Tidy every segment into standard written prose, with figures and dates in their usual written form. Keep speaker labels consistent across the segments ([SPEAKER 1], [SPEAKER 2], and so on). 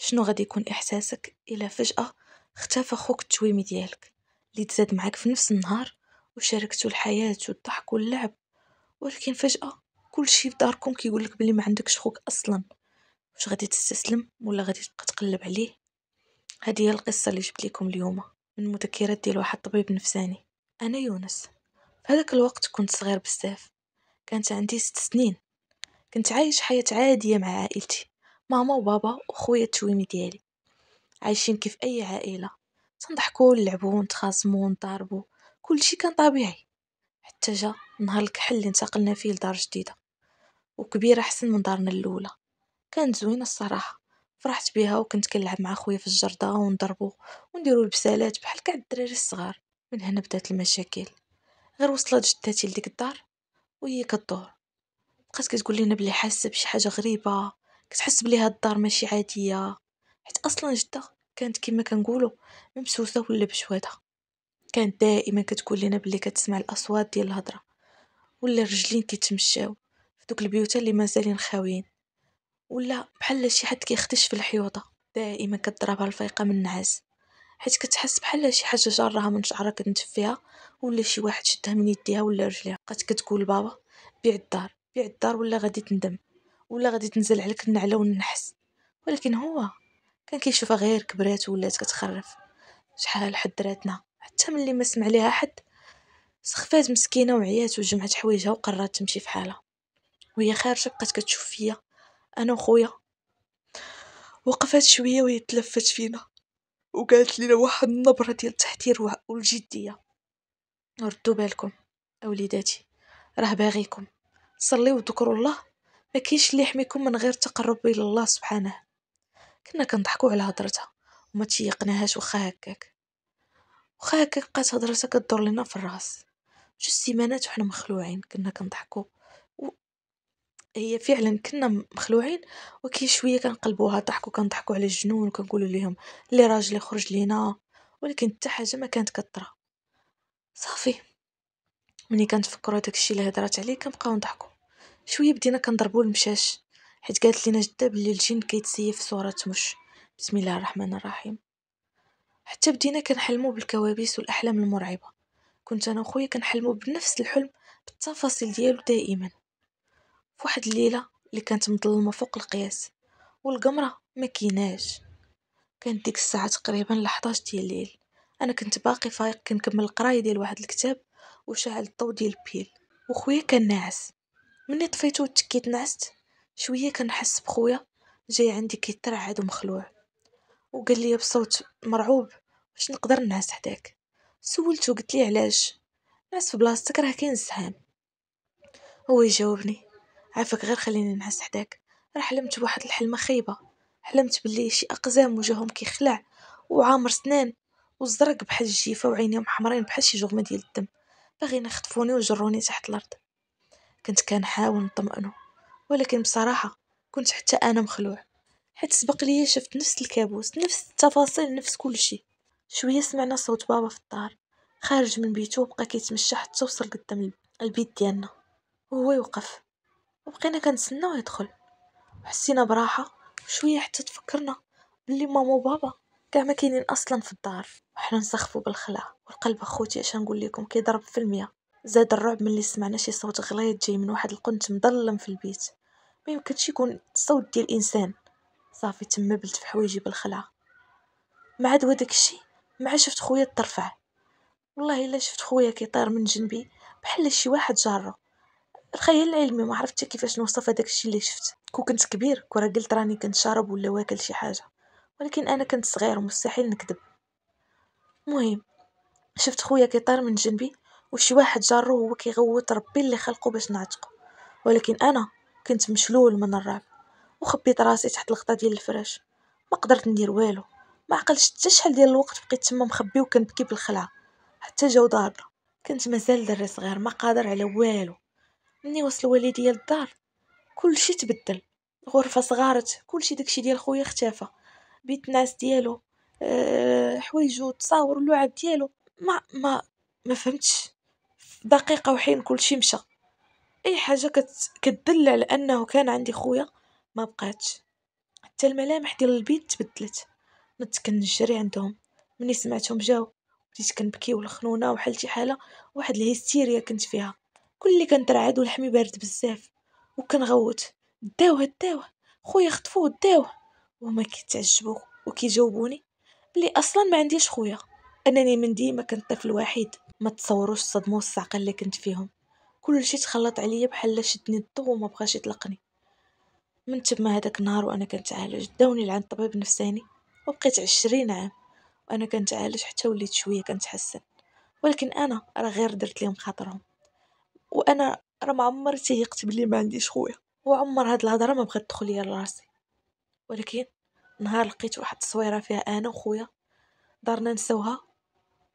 [SPEAKER 1] شنو غادي يكون احساسك الا فجأة اختفى خوك التويمي ديالك اللي تزاد معاك في نفس النهار وشاركتو الحياة والضحك واللعب؟ ولكن فجأة كل شي في داركم كيقولك بلي ما عندكش خوك اصلا. واش غادي تستسلم ولا غادي تبقى تقلب عليه؟ هذه هي القصة اللي جبت لكم اليوم من مذكرات ديال واحد الطبيب نفساني. انا يونس. في هذاك الوقت كنت صغير بزاف، كانت عندي 6 سنين. كنت عايش حياة عادية مع عائلتي، ماما وبابا وخويا التويمي ديالي، عايشين كيف اي عائلة، تنضحكوا نلعبوا ونتخاصموا ونضاربوا، كل شي كان طبيعي. حتى جا نهار الكحل اللي انتقلنا فيه لدار جديدة وكبيرة احسن من دارنا الاولى. كانت زوينة الصراحة، فرحت بيها وكنت كنلعب مع خويا في الجردة ونضربو ونديرو البسالات بحال كاع الدراري الصغار. من هنا بدات المشاكل. غير وصلت جدتي لديك الدار وهي كدور، بقات كتقول لنا بلي حاسه بشي حاجه غريبه، كتحس بلي هاد الدار ماشي عاديه، حيت اصلا جده كانت كما كنقولوا ممسوسه ولا بشواده. كانت دائما كتقول لنا بلي كتسمع الاصوات ديال الهضره ولا الرجلين كيتمشاو في دوك البيوت اللي مازالين خاويين، ولا بحال شي حد كيختش في الحيوطه. دائما كضربها الفيقه من النعاس، حيت كتحس بحال شي حاجه جارها من شعرها كتنتف فيها، ولا شي واحد شدها من يديها ولا رجليها. بقات كتقول لبابا بيع الدار بيع الدار ولا غادي تندم، ولا غادي تنزل عليك النعله والنحس. ولكن هو كان كيشوفها غير كبرات ولات كتخرف. شحال حذراتنا حتى ملي ما سمع ليها حد، سخفات مسكينه وعيات وجمعت حوايجها وقررت تمشي في حالها. وهي خارجه بقات كتشوف فيا انا وخويا، وقفات شويه وهي تلفت فينا وقالت لنا واحد النبره ديال التحذير والجديه: ردوا بالكم اوليداتي، راه باغيكم، صليوا وذكروا الله، ما كاينش اللي يحميكم من غير تقرب الى الله سبحانه. كنا كنضحكوا على هضرتها وما تيقناهاش، وخا هكاك بقات هضرتها كدور لنا في الراس. 2 سيمانات وحنا مخلوعين كنا كنضحكوا، هي فعلا كنا مخلوعين، وكي شويه كنقلبوها ضحك وكنضحكوا على الجنون وكنقولوا لهم اللي راجل يخرج لينا. ولكن حتى حاجه ما كانت كطرا. صافي، ملي كنتفكروا داك الشيء اللي هضرات عليه كنبقاو نضحكوا. شويه بدينا كنضربوا المشاش، حيت قالت لنا جده بلي الجن كيتسيف في صوره مش. بسم الله الرحمن الرحيم. حتى بدينا كنحلموا بالكوابيس والاحلام المرعبه. كنت انا وخويا كنحلموا بنفس الحلم بالتفاصيل ديالو دائما. في واحد الليله اللي كانت مظلمه فوق القياس والقمره ما كيناش، كانت ديك الساعه تقريبا 11 ديال الليل. انا كنت باقي فايق كنكمل القرايه ديال واحد الكتاب وشعل الضوء ديال البيل، وخويا كان ناعس. مني طفيتو وتكيت نعست شويه كنحس بخويا جاي عندي كيترعد ومخلوع، وقال لي بصوت مرعوب: واش نقدر نعس حداك؟ سولته قلت لي علاش؟ نعس في بلاصتك راه كاين الزحام. هو يجاوبني: عافاك غير خليني نعس حداك، راه حلمت بواحد الحلمه خايبه. حلمت باللي شي اقزام وجههم كيخلع وعامر سنان وزرق بحال الجيفه وعينيهم حمرين بحال شي جغمه ديال الدم، باغيين يخطفوني وجروني تحت الارض. كنت كنحاول نطمئنه، ولكن بصراحه كنت حتى انا مخلوع، حيت سبق لي شفت نفس الكابوس، نفس التفاصيل، نفس كل شيء. شويه سمعنا صوت بابا في الدار خارج من بيته وبقى كيتمشى حتى وصل قدام البيت ديالنا، وهو يوقف وبقينا كنتسناو يدخل. حسينا براحه شويه حتى تفكرنا بلي ماما وبابا كاع ما كاينين اصلا في الدار، وحنا نسخفوا بالخلع. والقلب اخوتي اش نقول لكم كيضرب في المية. زاد الرعب ملي سمعنا شي صوت غليظ جاي من واحد القنت مظلم في البيت، ما يمكنش يكون صوت ديال انسان. صافي تما بلت في حوايجي بالخلعه. ما عاد وداك الشيء، مع شفت خويا ترفع. والله الا شفت خويا كيطير من جنبي بحال شي واحد جاره. الخيال العلمي ما عرفت كيفاش نوصف هذاك الشيء اللي شفت. كنت كبير كره قلت راني كنت شارب ولا واكل شي حاجه، ولكن انا كنت صغير ومستحيل نكذب. المهم شفت خويا كيطير من جنبي وشي واحد جاره وهو كيغوت ربي اللي خلقه باش نعتقه. ولكن انا كنت مشلول من الرعب وخبيت راسي تحت الغطا ديال الفراش. ما قدرت ندير والو، ما عقلتش حتى شحال ديال الوقت بقيت تما مخبي وكنبكي بالخلعه حتى جاو ضاربنا. كنت مازال دري صغير ما قادر على والو. مني وصل والديا للدار كلشي تبدل، الغرفه صغارت، كلشي داكشي ديال خويا اختفى، بيت الناس ديالو، حوايجو، تصاور اللعب ديالو، ما فهمتش. في دقيقه وحين كلشي مشى. اي حاجه كتدل على انه كان عندي خويا ما بقاتش. حتى الملامح ديال البيت تبدلت. نضت كنجري عندهم، مني سمعتهم جاو بديت كنبكي والخنونه وحال شي حاله واحد الهستيريا كنت فيها. كلي كنترعد ولحمي بارد بزاف وكنغوت: داوه خويا خطفوه داوه. وهما كيتعجبوا وكيجاوبوني بلي اصلا ما عنديش خويا، انني من ديما كنت طفل وحيد. ما تصوروش الصدمه والصعقه اللي كنت فيهم. كلشي تخلط عليا بحال شدني الضو وما بغاش يطلقني. من تما هذاك النهار وانا كنتعالج، داوني لعند طبيب نفساني وبقيت 20 عام وانا كنتعالج حتى وليت شويه كنتحسن. ولكن انا راه غير درت لهم خاطرهم، وانا راه ما عمري تيقت بلي ما عنديش خويا، وعمر هاد الهضره ما بغات تدخل ليا لراسي. ولكن نهار لقيت واحد التصويره فيها انا وخويا دارنا نسوها،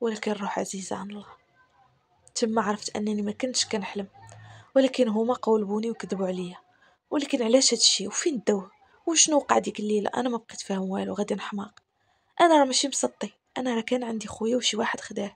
[SPEAKER 1] ولكن الروح عزيزه عن الله. تما عرفت انني ما كنتش كنحلم، ولكن هما قولبوني وكذبوا عليا. ولكن علاش هادشي وفين الدوه وشنو وقع ديك الليله؟ انا ما بقيت فاهم والو، غادي نحماق. انا راه ماشي مسطي، انا راه كان عندي خويا وشي واحد خداه.